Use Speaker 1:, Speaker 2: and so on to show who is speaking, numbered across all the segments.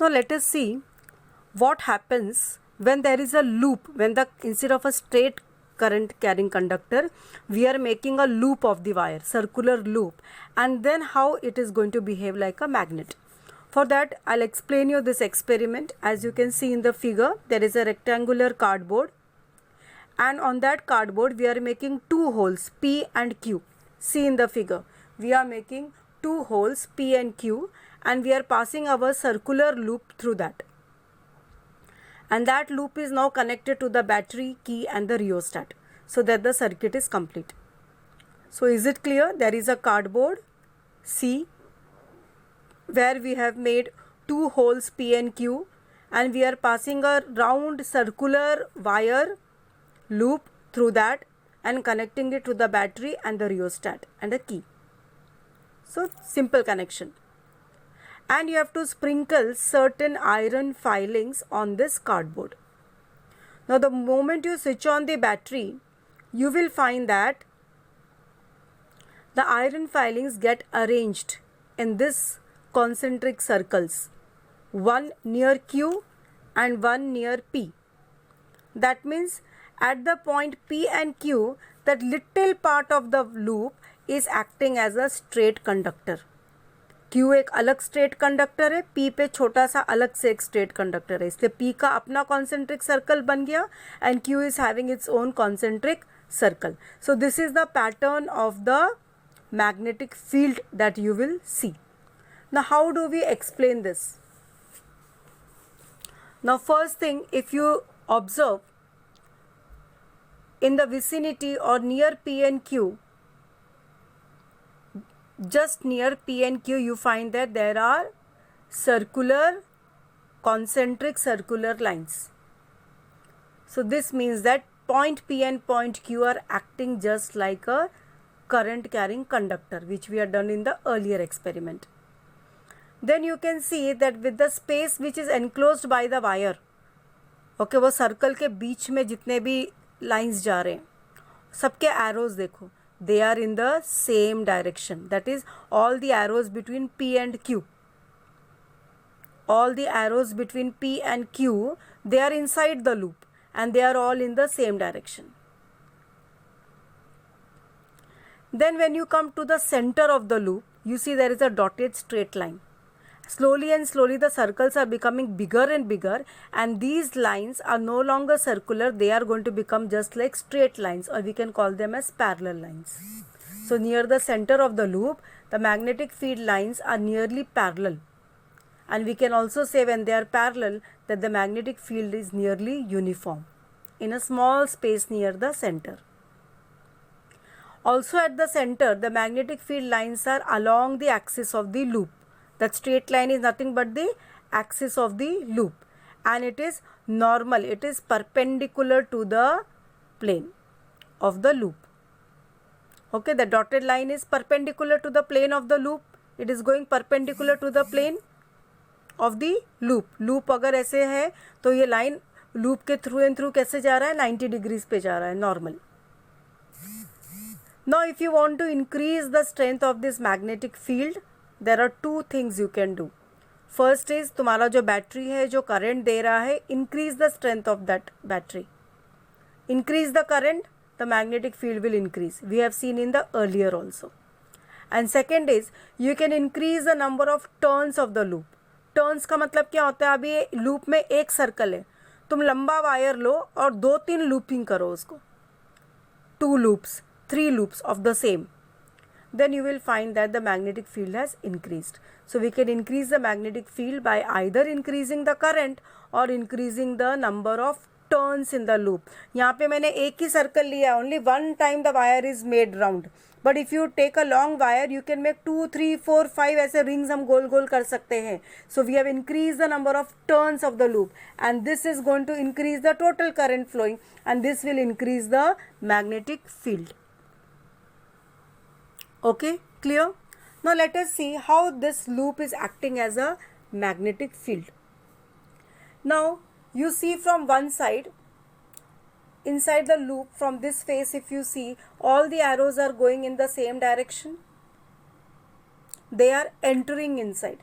Speaker 1: Now let us see what happens when there is a loop, when instead of a straight current carrying conductor, we are making a loop of the wire, circular loop, and then how it is going to behave like a magnet. For that, I'll explain you this experiment. As you can see in the figure, there is a rectangular cardboard, and on that cardboard we are making two holes, P and Q. See in the figure, we are making two holes, P and Q, and we are passing our circular loop through that. And that loop is now connected to the battery, key and the rheostat, so that the circuit is complete. So is it clear? There is a cardboard C where we have made two holes P and Q, and we are passing a round circular wire loop through that and connecting it to the battery and the rheostat and the key. So simple connection. And you have to sprinkle certain iron filings on this cardboard. Now the moment you switch on the battery, you will find that the iron filings get arranged in this concentric circles, one near Q and one near P. That means at the point P and Q, that little part of the loop is acting as a straight conductor. Q एक अलग straight conductor है, P पे छोटा सा अलग से एक straight conductor है, इसलिए P का अपना कॉन्सेंट्रिक सर्कल बन गया and Q is having its own concentric circle. So this is the pattern of the magnetic field that you will see. Now how do we explain this? Now first thing, if you observe in the vicinity or near P and Q, just near P and Q, you find that there are circular, concentric circular lines. So this means that point P and point Q are acting just like a current carrying conductor, which we have done in the earlier experiment. Then you can see that with the space which is enclosed by the wire, okay, वो circle के बीच में जितने भी lines जा रहे हैं, सबके arrows देखो, they are in the same direction. That is, all the arrows between P and Q. All the arrows between P and Q, they are inside the loop and they are all in the same direction. Then when you come to the center of the loop, you see there is a dotted straight line. Slowly and slowly the circles are becoming bigger and bigger, and these lines are no longer circular, they are going to become just like straight lines, or we can call them as parallel lines. So near the center of the loop, the magnetic field lines are nearly parallel, and we can also say when they are parallel that the magnetic field is nearly uniform in a small space near the center. Also at the center, the magnetic field lines are along the axis of the loop. That straight line is nothing but the axis of the loop, and it is normal, it is perpendicular to the plane of the loop. Okay, the dotted line is perpendicular to the plane of the loop, it is going perpendicular to the plane of the loop. Loop अगर ऐसे है तो ये line loop के through and through कैसे जा रहा है, 90 degrees पे जा रहा है, normal. Now if you want to increase the strength of this magnetic field, there are two things you can do. First is, तुम्हारा जो बैटरी है जो करंट दे रहा है, increase the strength of that battery. Increase the current, the magnetic field will increase. We have seen in the earlier also. And second is, you can increase the number of turns of the loop. Turns का मतलब क्या होता है? अभी loop में एक circle है, तुम लंबा वायर लो और 2-3 लूपिंग करो उसको, 2 loops, 3 loops of the same. Then you will find that the magnetic field has increased. So we can increase the magnetic field by either increasing the current or increasing the number of turns in the loop. यहाँ पे मैंने एक ही circle लिया, only one time the wire is made round. But if you take a long wire, you can make 2, 3, 4, 5 ऐसे rings हम गोल गोल कर सकते हैं. So we have increased the number of turns of the loop, and this is going to increase the total current flowing, and this will increase the magnetic field. Okay, clear? Now let us see how this loop is acting as a magnetic field. Now you see from one side, inside the loop, from this face, if you see, all the arrows are going in the same direction. They are entering inside.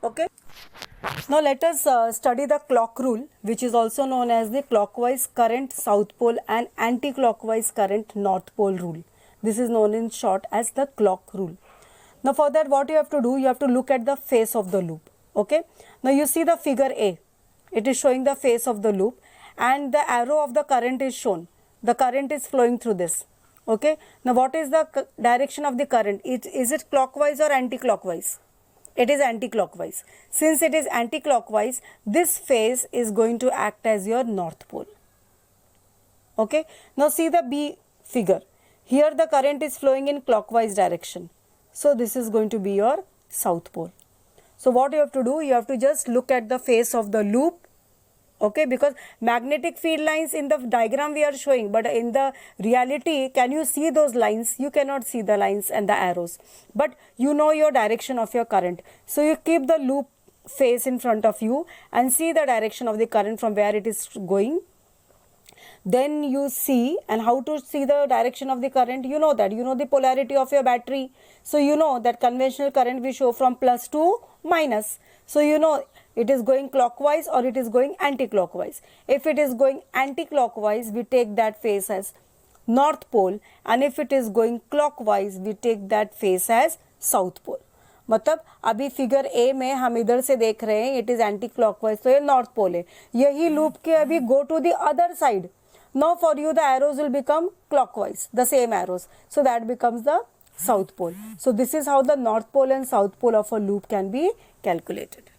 Speaker 1: Okay. Now let us study the clock rule, which is also known as the clockwise current south pole and anti-clockwise current north pole rule. This is known in short as the clock rule. Now for that, what you have to do, you have to look at the face of the loop. Okay. Now you see the figure A. It is showing the face of the loop and the arrow of the current is shown. The current is flowing through this. Okay. Now what is the direction of the current? Is it clockwise or anti-clockwise? It is anti-clockwise. Since it is anti-clockwise, this phase is going to act as your north pole. Okay. Now see the B figure. Here the current is flowing in clockwise direction. So this is going to be your south pole. So what you have to do, you have to just look at the face of the loop. Okay, because magnetic field lines in the diagram we are showing, but in the reality, can you see those lines? You cannot see the lines and the arrows, but you know your direction of your current. So you keep the loop face in front of you and see the direction of the current from where it is going. Then you see, and how to see the direction of the current, you know that, you know the polarity of your battery. So you know that conventional current we show from plus to minus. So you know it is going clockwise or it is going anti-clockwise. If it is going anti-clockwise, we take that face as north pole, and if it is going clockwise, we take that face as south pole. मतलब अभी figure A में हम इधर से देख रहे हैं, it is anti clockwise, तो ये नॉर्थ पोल है. यही लूप के अभी go to the other side. Now for you the arrows will become clockwise, the same arrows. So that becomes the south pole. So this is how the north pole and south pole of a loop can be calculated.